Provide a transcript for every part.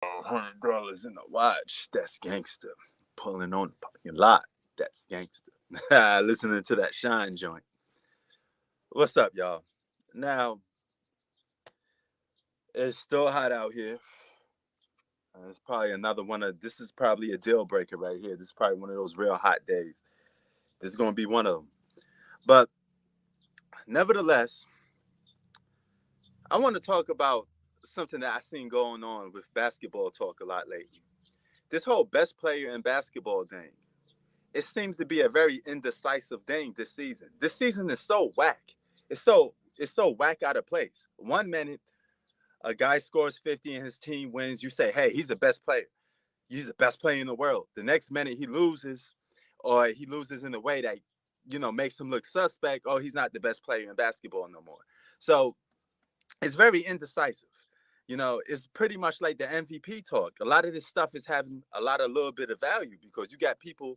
$100 in a watch. That's gangster. Pulling on the parking lot. That's gangster. Listening to that Shine joint. What's up, y'all? Now, it's still hot out here. It's probably another one of this is probably a deal breaker right here. This is probably one of those real hot days. This is gonna be one of them. But nevertheless, I want to talk about something that I seen going on with basketball talk a lot lately. This whole best player in basketball thing. It seems to be a very indecisive thing this season. This season is so whack. It's so whack out of place. 1 minute a guy scores 50 and his team wins. You say, hey, he's the best player. He's the best player in the world. The next minute he loses, or he loses in a way that makes him look suspect. Oh, he's not the best player in basketball no more. So it's very indecisive. It's pretty much like the MVP talk. A lot of this stuff is having a lot of little bit of value because you got people.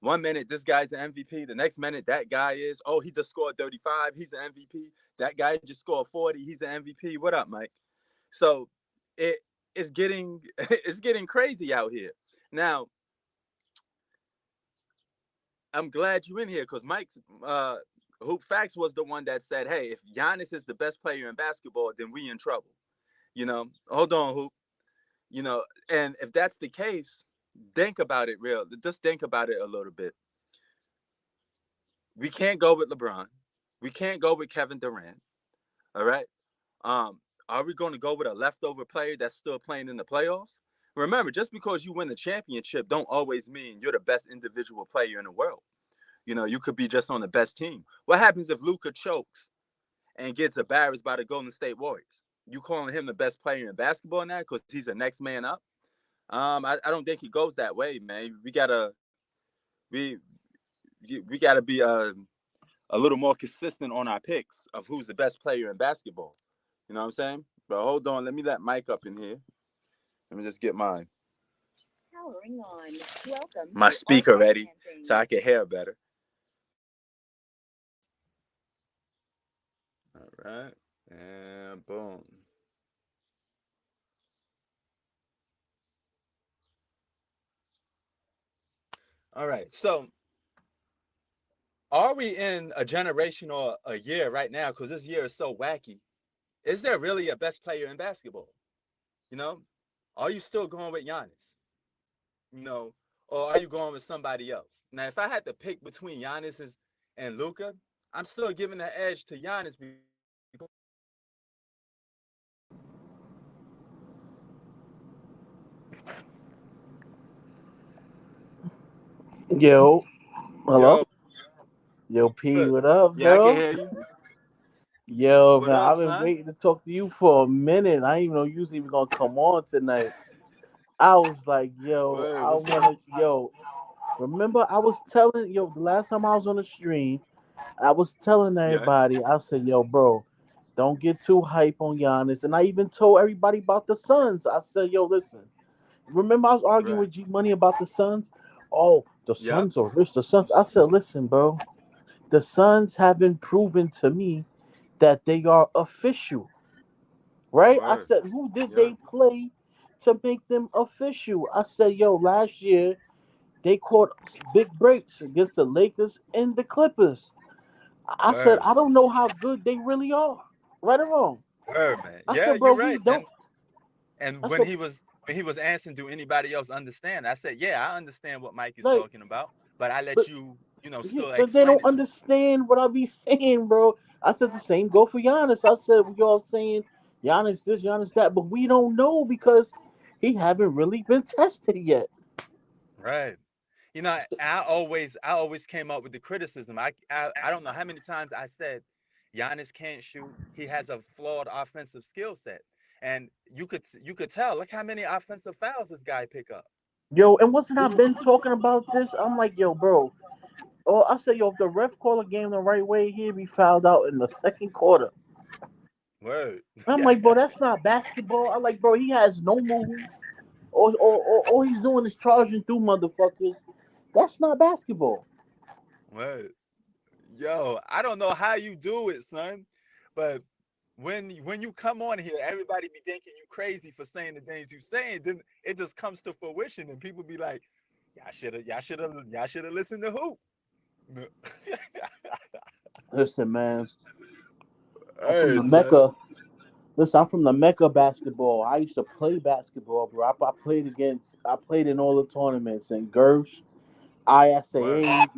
1 minute this guy's the MVP. The next minute that guy is. Oh, he just scored 35. He's an MVP. That guy just scored 40. He's an MVP. What up, Mike? So it's getting it's getting crazy out here. Now, I'm glad you in here because Mike's Hoop Facts was the one that said, hey, if Giannis is the best player in basketball, then we in trouble. Hold on, Hoop. And if that's the case, think about it real. Just think about it a little bit. We can't go with LeBron. We can't go with Kevin Durant. All right. Are we going to go with a leftover player that's still playing in the playoffs? Remember, just because you win the championship don't always mean you're the best individual player in the world. You could be just on the best team. What happens if Luka chokes and gets embarrassed by the Golden State Warriors? You calling him the best player in basketball now because he's the next man up? I don't think he goes that way, man. We we gotta be a little more consistent on our picks of who's the best player in basketball. You know what I'm saying? But hold on, let me let Mike up in here. Let me just get Powering on. Welcome my to speaker All ready so Dancing. I can hear better. All right, and boom. All right, so are we in a generation or a year right now? Because this year is so wacky. Is there really a best player in basketball? You know, are you still going with Giannis? You know, or are you going with somebody else? Now, if I had to pick between Giannis and Luka, I'm still giving the edge to Giannis because Yo, hello? yo, Yo, P, look, what up, yeah, I can bro? hear you. Yo, What man, up, I've been son? waiting to talk to you for a minute. I didn't even know you was even gonna come on tonight. I was like, yo, Word, I what's up? wanna, yo, remember I was telling, yo, the last time I was on the stream, I was telling Yeah, everybody, I said, yo, bro, don't get too hype on Giannis. And I even told everybody about the Suns. I said, yo, listen, remember I was arguing right. with G Money about the Suns? Oh, the Yep. Suns are rich. The Suns. I said, listen, bro. The Suns haven't proven to me that they are official, right? I Word. said, who did Yeah. they play to make them official? I said, yo, last year they caught big breaks against the Lakers and the Clippers. I said, Word. I don't know how good they really are, right or wrong. Word, man. I Yeah, said, you're bro, we right. don't. And I when said, he was answering, do anybody else understand? I said, yeah, I understand what Mike is like, talking about, but I let but you, yeah, still but they explain don't it to him. understand what I be saying, bro. I said the same go for Giannis. I said we all saying Giannis this, Giannis that, but we don't know because he haven't really been tested yet. Right. I always came up with the criticism. I don't know how many times I said Giannis can't shoot. He has a flawed offensive skill set. And you could tell, look how many offensive fouls this guy pick up. Yo, and wasn't I been talking about this? I'm like, yo, bro. Oh, I said, yo, if the ref call a game the right way, he'd be fouled out in the second quarter. Word. I'm like, bro, that's not basketball. I'm like, bro, he has no moves. Or all he's doing is charging through motherfuckers. That's not basketball. Word. Yo, I don't know how you do it, son, but when you come on here, everybody be thinking you crazy for saying the things you saying. Then it just comes to fruition, and people be like, y'all should have listened to who. No. Listen, man, I'm from Hey, the son. Mecca. Listen, I'm from the Mecca basketball. I used to play basketball, bro. I played against. I played in all the tournaments and Gersh, Word, ISAA,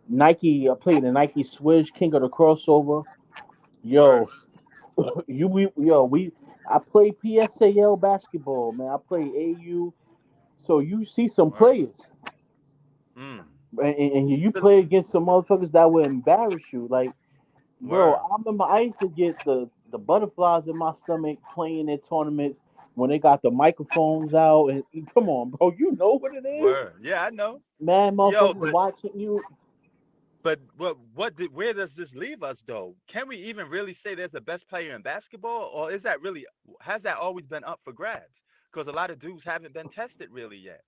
Nike. I played in Nike Swish, King of the Crossover. word, Yo, we. I play PSAL basketball, man. I play AU. So you see some word. players, Mm. and you So, play against some motherfuckers that will embarrass you. Like, bro, word. I remember I used to get the butterflies in my stomach playing in tournaments when they got the microphones out. And come on, bro, you know what it is. Word. Yeah, I know. Mad Yo, motherfuckers watching you. but where does this leave us though? Can we even really say there's a best player in basketball, or is that really has that always been up for grabs? Because a lot of dudes haven't been tested really yet.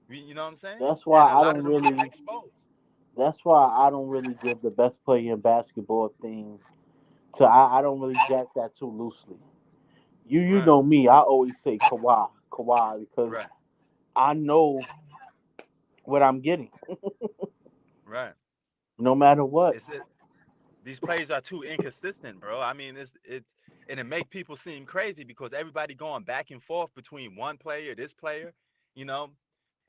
You know what I'm saying? That's why And a I lot don't of them getting really. exposed. That's why I don't really give the best player in basketball thing to. I don't really jack that too loosely. You Right, know me. I always say Kawhi because right, I know what I'm getting, right. no matter what. It's it. These plays are too inconsistent, bro. I mean, it's and it make people seem crazy because everybody going back and forth between one player, this player, you know,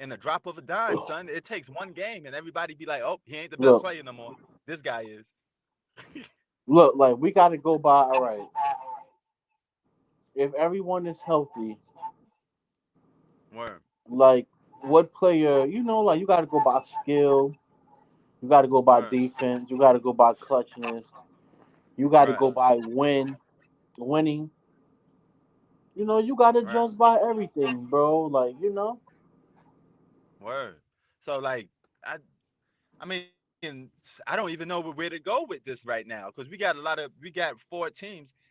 in the drop of a dime, son. It takes one game and everybody be like, oh, he ain't the best Look, player no more. This guy is. like we got to go by. All right, if everyone is healthy, Word, like what player, like you got to go by skill, you got to go by word, defense, you got to go by clutchness, you got to right, go by winning. You got to right, judge by everything, bro. Like, word. So like, I I mean, I don't even know where to go with this right now because we got four teams,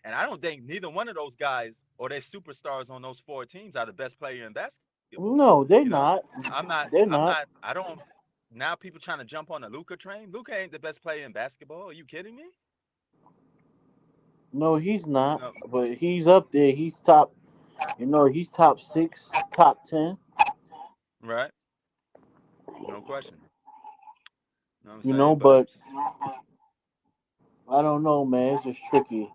and I don't think neither one of those guys or their superstars on those four teams are the best player in basketball. no, You they're know, not. They're I'm not, not. I don't. Now people trying to jump on the Luka train. Luka ain't the best player in basketball. Are you kidding me? No, he's You not. know, But he's up there. He's top. He's top 6, top 10. right? No question. You know what I'm saying? But But I don't know, man. It's just tricky.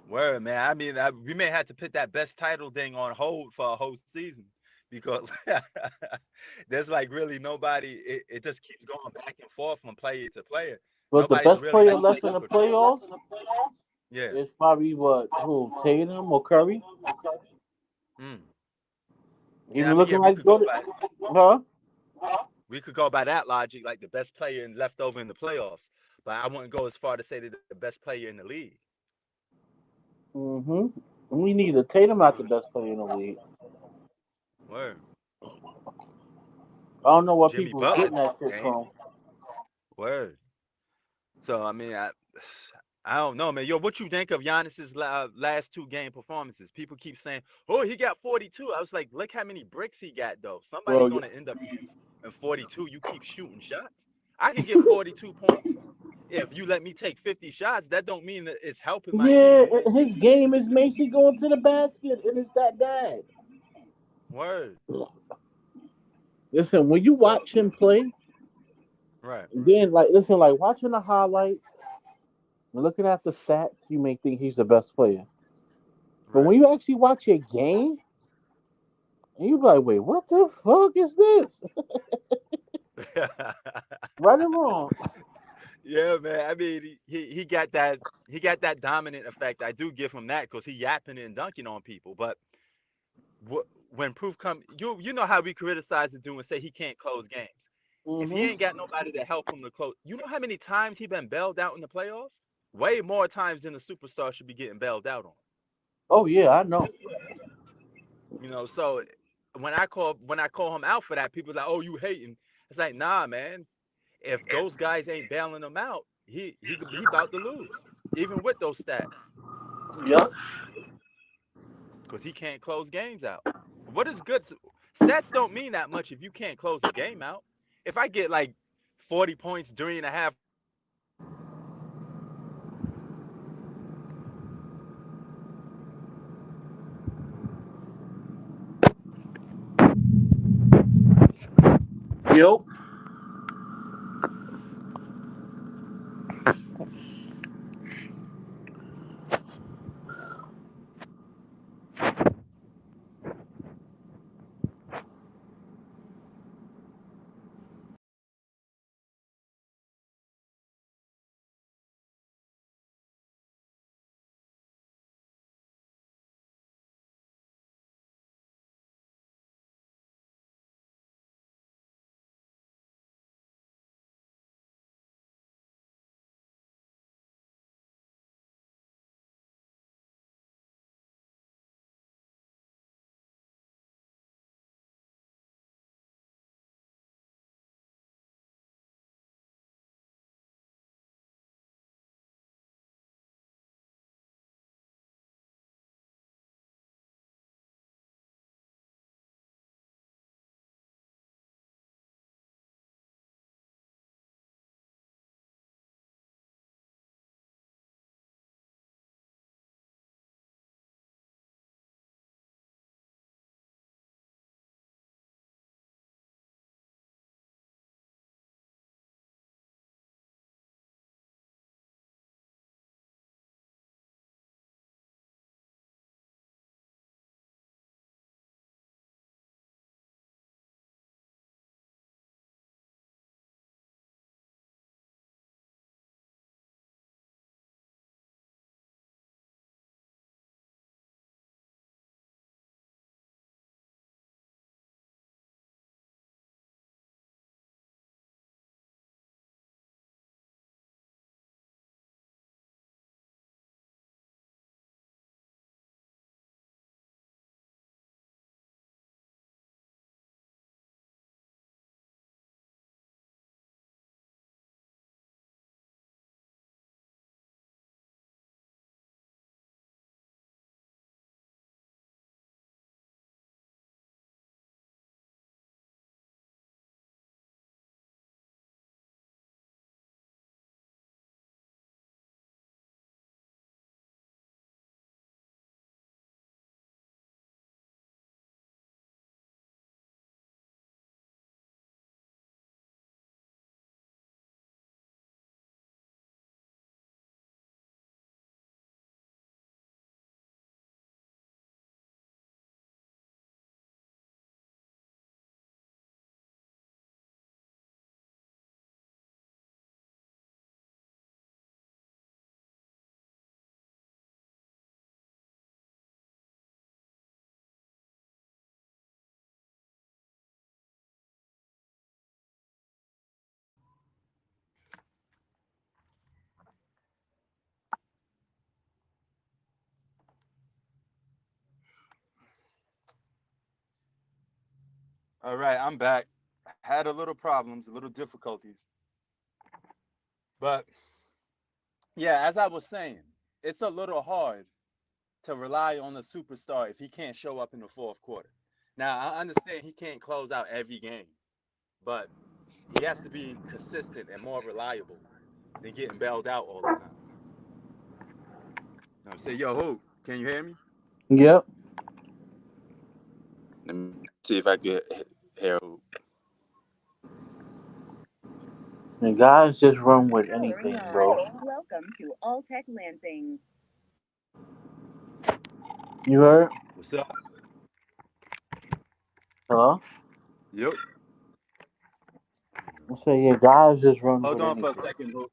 word, man. I mean, we may have to put that best title thing on hold for a whole season because there's like really nobody. It just keeps going back and forth from player to player. But the Nobody's best really player holding left in full the control. playoffs Yeah. is probably what? Who? Tatum or Curry? Mm. Yeah. I Even mean, looking yeah, we like could go good. by Huh? we could go by that logic, like the best player and left over in the playoffs. But I wouldn't go as far to say that the best player in the league. Mm-hmm. We need a Tatum, not the best player in the league. Word. I don't know where Jimmy people are Butler getting that shit ain't. from. Word. So I mean, I don't know, man. Yo, what you think of Giannis's last two game performances? People keep saying, "Oh, he got 42." I was like, look how many bricks he got though. Somebody Bro, gonna end up getting in 42. You keep shooting shots. I can get 42 points if you let me take 50 shots. That don't mean that it's helping my yeah, team win. his game is basically going to the basket, and it's that bad. Word. Listen, when you So watch him play, right, then listen, like watching the highlights and looking at the stats, you may think he's the best player. But right. when you actually watch a game, and you be like, wait, what the fuck is this? Right or wrong? Yeah, man. I mean, he got that dominant effect. I do give him that because he yapping and dunking on people. But when proof come, you know how we criticize the dude and say he can't close games. If he Hmm. ain't got nobody to help him to close, you know how many times he been bailed out in the playoffs? Way more times than the superstar should be getting bailed out on. Oh yeah, I know. You know, so when I call him out for that, people are like, "Oh, you hating?" It's like, nah, man. If those guys ain't bailing him out, he about to lose, even with those stats, Yep. because he can't close games out. What is good? Stats don't mean that much if you can't close a game out. If I get like 40 points during a half court, but I can't close a game out, Yo. All right, I'm back. Had a little problems, a little difficulties, but yeah, as I was saying, it's a little hard to rely on a superstar if he can't show up in the fourth quarter. Now, I understand he can't close out every game, but he has to be consistent and more reliable than getting bailed out all the time. You know, say, yo, Hoop, can you hear me? Yep. Let me see if I could hear Hoop. The guys just run with Powering anything, on. bro. Welcome to All Tech Lansing. You heard? What's up? Hello? Yep. I say, yeah, guys just run Hold with on for a anything. second, Hoop.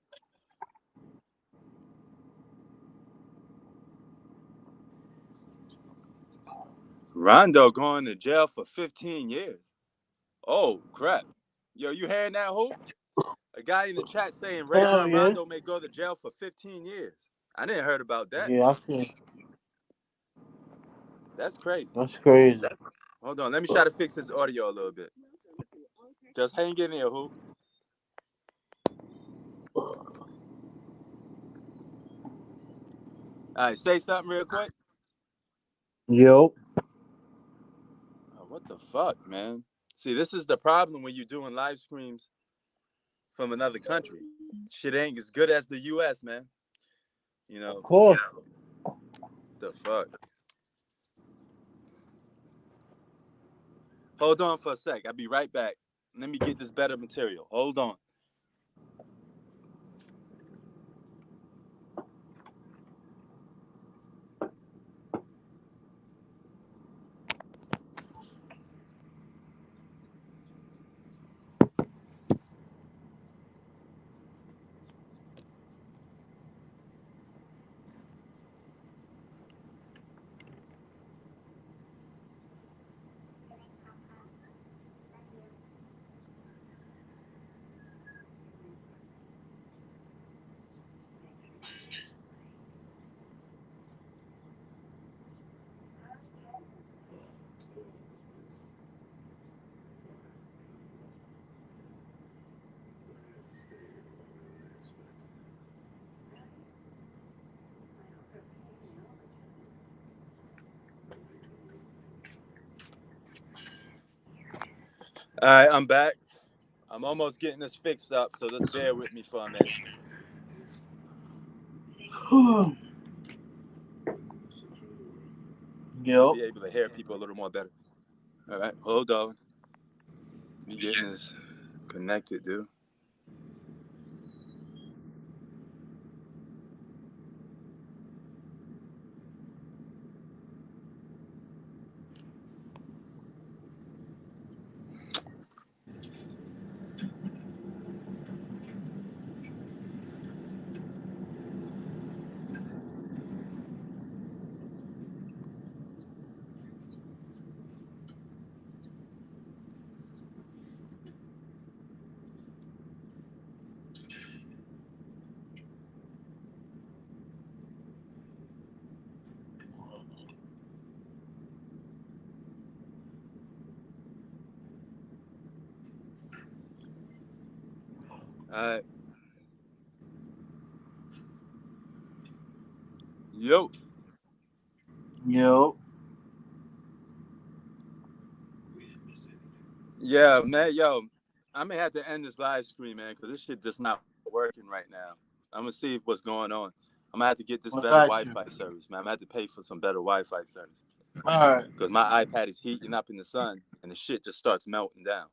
Rondo going to jail for 15 years. Oh, crap. Yo, you hearing that, Hoop? A guy in the chat saying Hell Rajon yeah. Rondo may go to jail for 15 years. I didn't heard about that. Yeah, I see. That's crazy. That's crazy. Hold on. Let me try to fix this audio a little bit. Just hang in there, Hoop. All right, say something real quick. Yo. Oh, what the fuck, man? See, this is the problem when you're doing live streams from another country. Shit ain't as good as the U.S., man. You Of know, course. the fuck. Hold on for a sec. I'll be right back. Let me get this better material. Hold on. All right, I'm back. I'm almost getting this fixed up, so just bear with me for a minute. You'll Yo. be able to hear people a little more better. All right, hold on. Me getting this connected, dude. All right, yo. Yo. Yeah, man, yo. I may have to end this live stream, man, because this shit just not working right now. I'm gonna see what's going on. I'm gonna have to get this I better got you. Wi-Fi service, man. I'm gonna have to pay for some better Wi-Fi service Alright. because my iPad is heating up in the sun and the shit just starts melting down.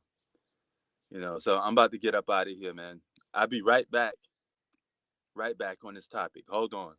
So I'm about to get up out of here, man. I'll be right back on this topic. Hold on.